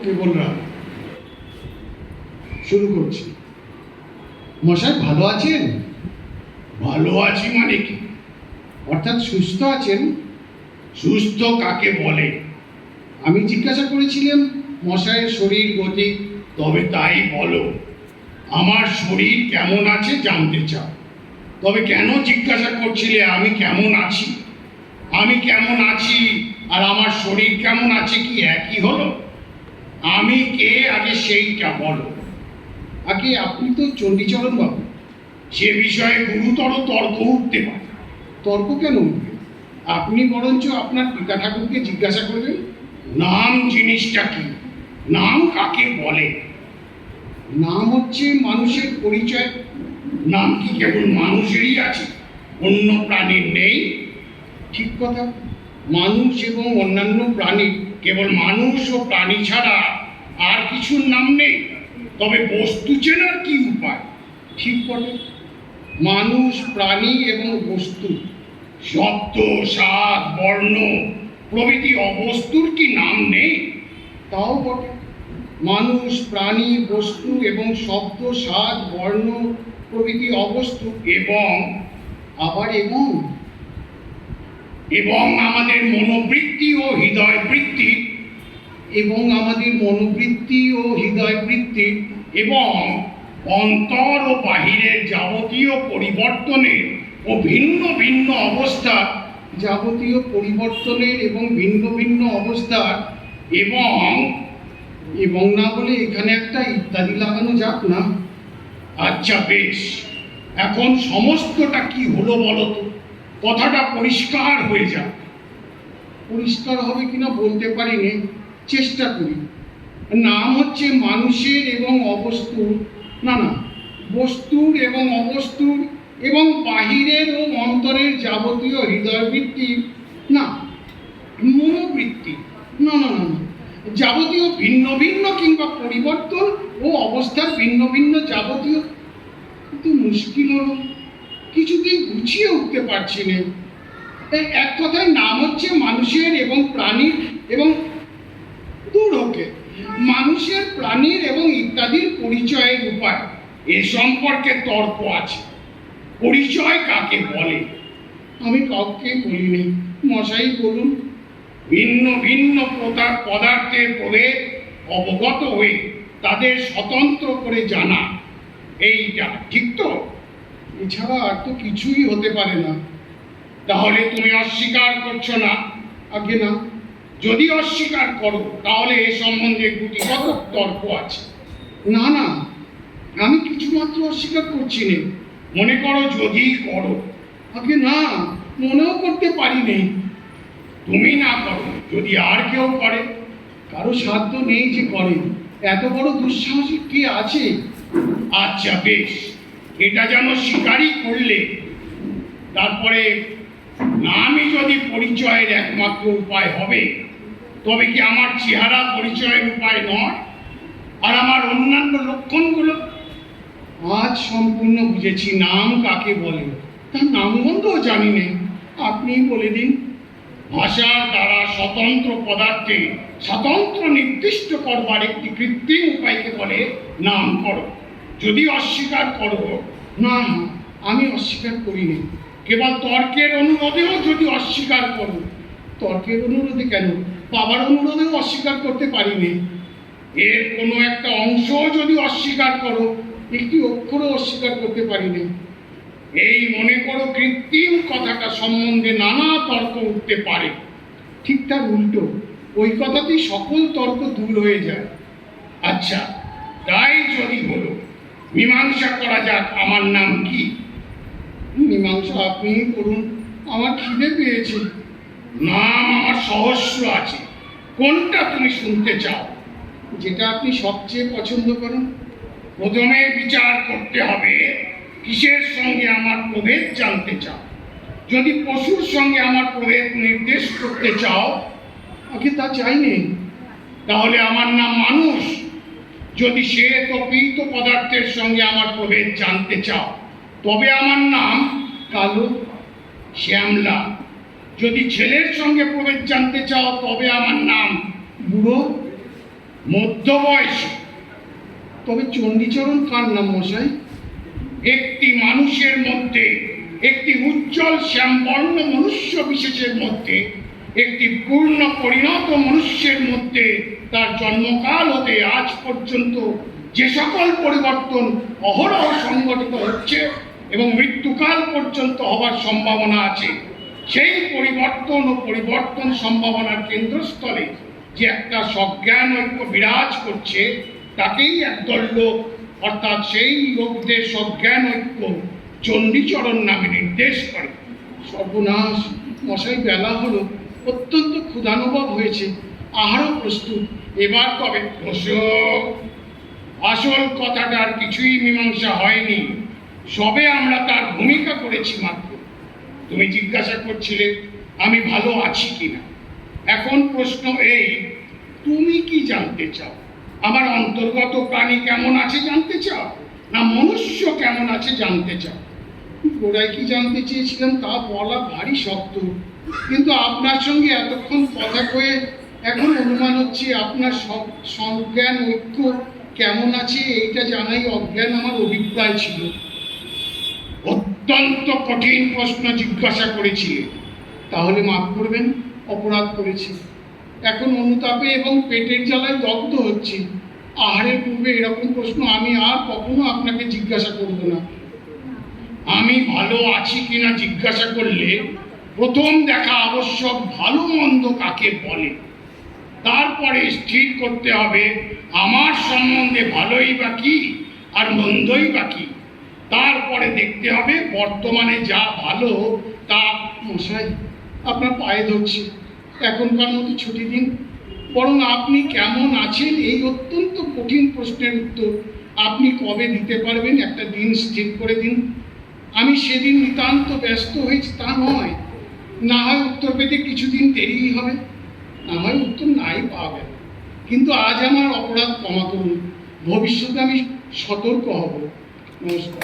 কেবল রাত। শুরু করছি। মশাই ভালো আছেন? ভালো আছি মানে কি? অর্থাৎ সুস্থ আছেন? সুস্থ কাকে বলে? আমি জিজ্ঞাসা করেছিলাম মশাইয়ের শরীর গতি। তবে তাই বলো, আমার শরীর কেমন আছে জানতে চাও? তবে কেন জিজ্ঞাসা করছিলে আমি কেমন আছি? আমি কেমন আছি আর আমার শরীর কেমন আছে কি একই হলো? আমি কে আগে সেইটা বলো। আগে আপনি তো চণ্ডীচরণ বাবু। সে বিষয়ে গুরুতর তর্ক উঠতে পারে। তর্ক কেন উঠবে? আপনি বরঞ্চ আপনার পিতা ঠাকুরকে জিজ্ঞাসা করবেন। নাম জিনিসটা কি? নাম কাকে বলে? নাম হচ্ছে মানুষের পরিচয়। নাম কি কেবল মানুষেরই আছে, অন্য প্রাণীর নেই? ঠিক কথা। মানুষ এবং অন্যান্য প্রাণীর। কেবল মানুষ ও প্রাণী ছাড়া আর কিছুর নাম নেই? তবে বস্তু চেনার কি উপায়? ঠিক বটে। মানুষ, প্রাণী এবং বস্তু, শব্দ, স্বাদ, বর্ণ প্রভৃতি অবস্তুর কি নাম নেই? তাও বটে। মানুষ, প্রাণী, বস্তু এবং শব্দ, স্বাদ, বর্ণ প্রভৃতি অবস্তু এবং আবার এবং এবং আমাদের মনোবৃত্তি ও হৃদয় বৃত্তি এবং আমাদের মনোবৃত্তি ও হৃদয় বৃত্তি এবং অন্তর ও বাহিরের যাবতীয় পরিবর্তনের ও ভিন্ন ভিন্ন অবস্থা যাবতীয় পরিবর্তনের এবং ভিন্ন ভিন্ন অবস্থার এবং এবং না বলে এখানে একটা ইত্যাদি লাগানো যাক না? আচ্ছা বেশ, এখন সমস্তটা কি হলো বলো তো, কথাটা পরিষ্কার হয়ে যাক। পরিষ্কার হবে কিনা বলতে পারিনি, চেষ্টা করি। নাম হচ্ছে মানুষের এবং অবস্তুর, না বস্তুর এবং অবস্তুর এবং বাহিরের ও অন্তরের যাবতীয় হৃদয়বৃত্তি, না মনোবৃত্তি, না যাবতীয় ভিন্ন ভিন্ন কিংবা পরিবর্তন ও অবস্থার ভিন্ন ভিন্ন যাবতীয়। কিন্তু মুশকিল হলো, কিছুতেই গুছিয়ে উঠতে পারছি না। এক কথায় নাম হচ্ছে মানুষের এবং প্রাণীর এবং দূর হোকে মানুষের, প্রাণীর এবং ইত্যাদির পরিচয়ের উপায়। এ সম্পর্কে তর্ক আছে। পরিচয় কাকে বলে? আমি কাউকে বলিনি, মশাই বলুন। ভিন্ন ভিন্ন পদার্থের প্রভেদ অবগত হয়ে তাদের স্বতন্ত্র করে জানা, এইটা ঠিক তো? এছাড়া আর তো কিছুই হতে পারে না। তাহলে তুমি অস্বীকার করছো না? আগে না। যদি অস্বীকার করো তাহলে এ সম্বন্ধে গুটিগত তর্ক আছে। না আমি কিছুমাত্র অস্বীকার করছি না। মনে করো যদি করো। আগে না, মনেও করতে পারি নেই। তুমি না করো, যদি আর কেউ করে? কারো সাধ্য নেই যে করে। এত বড় দুঃসাহসিক কে আছে? আচ্ছা বেশ, এটা যেন স্বীকারই করলে। তারপরে নামই যদি পরিচয়ের একমাত্র উপায় হবে, তবে কি আমার চেহারা পরিচয়ের উপায় নয়? আর আমার অন্যান্য লক্ষণগুলো? আজ সম্পূর্ণ বুঝেছি নাম কাকে বলে। তার নামগন্ধও জানি না, আপনিই বলে দিন। ভাষার দ্বারা স্বতন্ত্র পদার্থে স্বতন্ত্র নির্দিষ্ট করবার একটি কৃত্রিম উপায়কে বলে নামকরণ। যদি অস্বীকার করো। না, আমি অস্বীকার করিনি। কেবল তর্কের অনুরোধেও যদি অস্বীকার করো। তর্কের অনুরোধে কেন, বাবার অনুরোধেও অস্বীকার করতে পারিনি। এর কোনো একটা অংশ যদি অস্বীকার করো। একটি অক্ষরও অস্বীকার করতে পারিনি। এই মনে করো কৃত্রিম কথাটা সম্বন্ধে নানা তর্ক উঠতে পারে। ঠিক তার উল্টো, ওই কথাতেই সকল তর্ক দূর হয়ে যায়। আচ্ছা, তাই যদি হলো, মীমাংসা করা যাক আমার নাম কি। মীমাংসা আপনিই করুন, আমার খিদে পেয়েছে। নাম আমার সহস্র আছে, কোনটা তুমি শুনতে চাও? যেটা আপনি সবচেয়ে পছন্দ করেন। প্রথমে বিচার করতে হবে কিসের সঙ্গে আমার প্রভেদ জানতে চাও। যদি পশুর সঙ্গে আমার প্রভেদ নির্দেশ করতে চাও, আগে তা চাইনি। তাহলে আমার নাম মানুষ। যদি শ্বেত ও পীত পদার্থের সঙ্গে আমার প্রভেদ জানতে চাও, তবে আমার নাম কালো। শ্যামলা। যদি ছেলের সঙ্গে প্রভেদ জানতে চাও, তবে আমার নাম বুড়ো। মধ্যবয়সী। তবে চণ্ডীচরণ কার নাম মশাই? একটি মানুষের মধ্যে, একটি উজ্জ্বল শ্যামবর্ণ মনুষ্য বিশেষের মধ্যে, একটি পূর্ণ পরিণত মনুষ্যের মধ্যে তার জন্মকাল হতে আজ পর্যন্ত যে সকল পরিবর্তন অহরহ সংঘটিত হচ্ছে এবং মৃত্যুকাল পর্যন্ত হবার সম্ভাবনা আছে, সেই পরিবর্তন ও পরিবর্তন সম্ভাবনার কেন্দ্রস্থলে যে একটা সজ্ঞান ঐক্য বিরাজ করছে, তাকেই একদল লোক, অর্থাৎ সেই লোকদের সজ্ঞান ঐক্য চণ্ডীচরণ নামে নির্দেশ করে। সর্বনাশ মশাই, বেলা হলো, অত্যন্ত ক্ষুধানুভব হয়েছে, আহারও প্রস্তুত। এবার তবে বসো। আসল কথাটার কিছুই মীমাংসা হয়নি, সবে আমরা তার ভূমিকা করেছি মাত্র। তুমি জিজ্ঞাসা করছিলে আমি ভালো আছি কিনা। এখন প্রশ্ন এই, তুমি কি জানতে চাও? আমার অন্তর্গত প্রাণী কেমন আছে জানতে চাও, না মনুষ্য কেমন আছে জানতে চাও? গোড়ায় কি জানতে চেয়েছিলাম তা বলা ভারী শক্ত, কিন্তু আপনার সঙ্গে এতক্ষণ কথা কয়ে এখন অনুমান হচ্ছে আপনার সজ্ঞান ঐক্য কেমন আছে এইটা জানাই অজ্ঞান আমার অভিপ্রায় ছিল। অত্যন্ত কঠিন প্রশ্ন জিজ্ঞাসা করেছিলে। তাহলে মাফ করবেন, অপরাধ করেছি। এখন অনুতাপে এবং পেটের জ্বালায় দগ্ধ হচ্ছি। আহারের পূর্বে এরকম প্রশ্ন আমি আর কখনো আপনাকে জিজ্ঞাসা করব না। আমি ভালো আছি কিনা জিজ্ঞাসা করলে প্রথম দেখা আবশ্যক ভালো মন্দ কাকে বলে, তারপরে স্থির করতে হবে আমার সম্বন্ধে ভালোই বা কি আর মন্দই বা কি। তারপরে দেখতে হবে বর্তমানে যা ভালো তা। মশাই, আপনার পায়ে ধরছি, এখনকার মতো ছুটি দিন। বরং আপনি কেমন আছেন এই অত্যন্ত কঠিন প্রশ্নের উত্তর আপনি কবে দিতে পারবেন একটা দিন স্থির করে দিন। আমি সেদিন নিতান্ত ব্যস্ত হয়েছি তা নয়, না হয় উত্তর পেতে কিছুদিন দেরিই হবে, না হয় উত্তর নাই পাবেন। কিন্তু আজ আমার অপরাধ ক্ষমা করুন, ভবিষ্যতে আমি সতর্ক হব। নমস্কার।